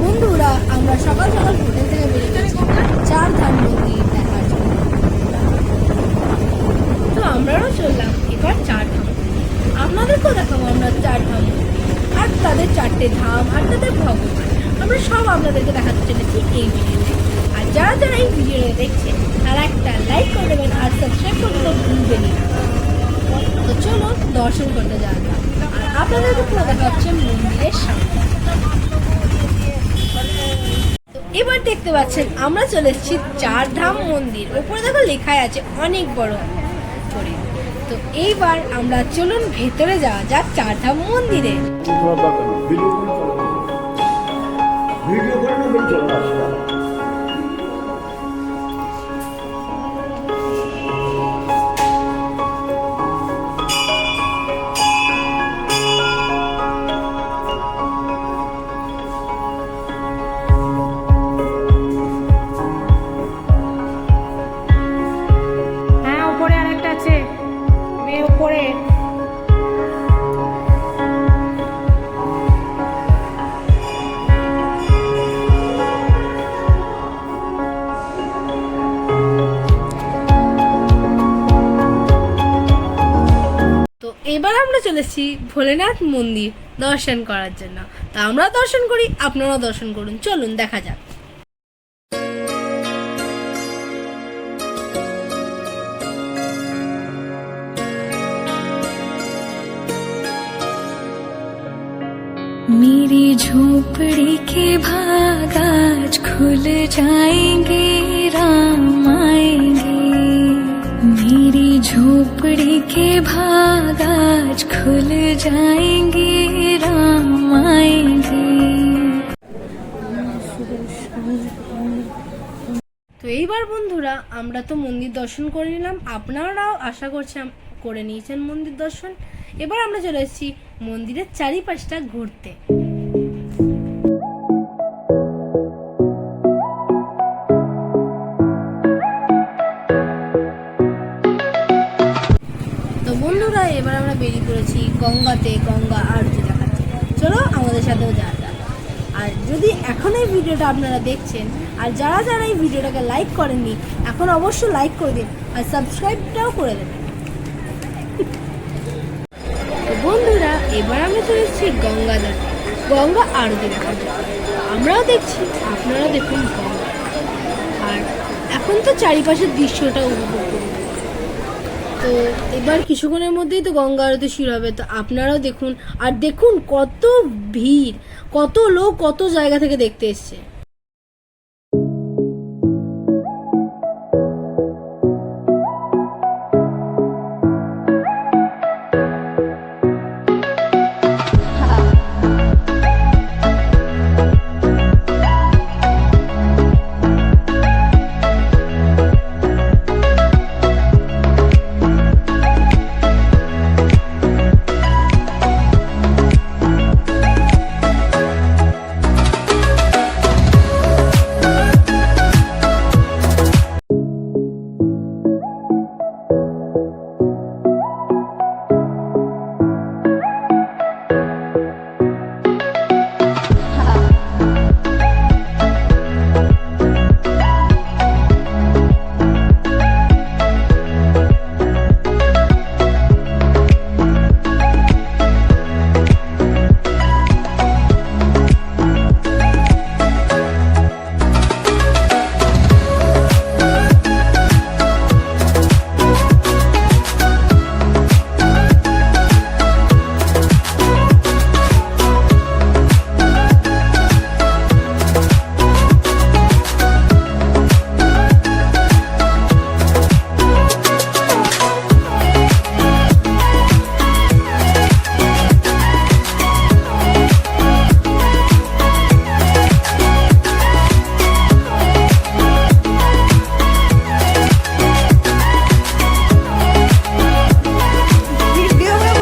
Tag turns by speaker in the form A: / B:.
A: বন্ধুরা আমরা সকাল সকাল হোটেল থেকে বেরিয়েছি চার ধাম মন্দির দেখার জন্য। তো আমরাও চললাম এবার চার ধাম। আপনাদেরকেও দেখাবো আমরা চার ধাম আর তাদের চারটে ধাম আর তাদের ভগবান আমরা সব আপনাদেরকে দেখাতে চলেছি এই ভিডিওতে। আর যারা যারা এই ভিডিওটা দেখছেন তারা একটা লাইক করে দেবেন আর সাবস্ক্রাইব করতে ভুলবেন না। তো চলো দর্শন করতে যাওয়া যাক। আর আপনাদেরকে পুরো দেখা হচ্ছে মন্দিরের সামনে। তো এবার দেখতে পাচ্ছেন আমরা চলে এসেছি চার ধাম মন্দির। ওপরে দেখো লেখাই আছে অনেক বড় করে। তো এইবার আমরা চলুন ভেতরে যাওয়া যাক চার ধাম মন্দিরে। এবার আমরা চলেছি ভোলেনাথ মন্দির দর্শন করার জন্য। তা আমরা দর্শন করি, আপনারাও দর্শন করুন। চলুন দেখা যাক।
B: मेरी झोपड़ी के भाग आज खुल जाएंगे, राम आएंगे। मेरी झोपड़ी के भाग आज खुल जाएंगे, राम आएंगे।
A: তো এইবার বন্ধুরা আমরা তো মন্দির দর্শন করে নিলাম, আপনারাও আশা করছি করে নিয়েছেন মন্দির দর্শন। এবার আমরা চলে এসেছি মন্দিরের চারিপাশটা ঘুরতে। তো বন্ধুরা এবার আমরা বেরিয়ে পড়েছি গঙ্গাতে, গঙ্গা আরতি দেখাচ্ছি। চলো আমাদের সাথেও যাওয়া যাক। আর যদি এখন এই ভিডিওটা আপনারা দেখছেন আর যারা যারা এই ভিডিওটাকে লাইক করেননি এখন অবশ্যই লাইক করে দিন আর সাবস্ক্রাইবটাও করে দেবেন। বন্ধুরা এবার আমরা চলে এসেছি গঙ্গা আরতি দেখার জন্য। আমরাও দেখছি, আপনারাও দেখুন গঙ্গা। আর এখন তো চারিপাশের দৃশ্যটা উপভোগ করুন। তো এবার কিছুক্ষণের মধ্যেই তো গঙ্গা আরতি শুরু হবে। তো আপনারাও দেখুন আর দেখুন কত ভিড়, কত লোক কত জায়গা থেকে দেখতে এসছে।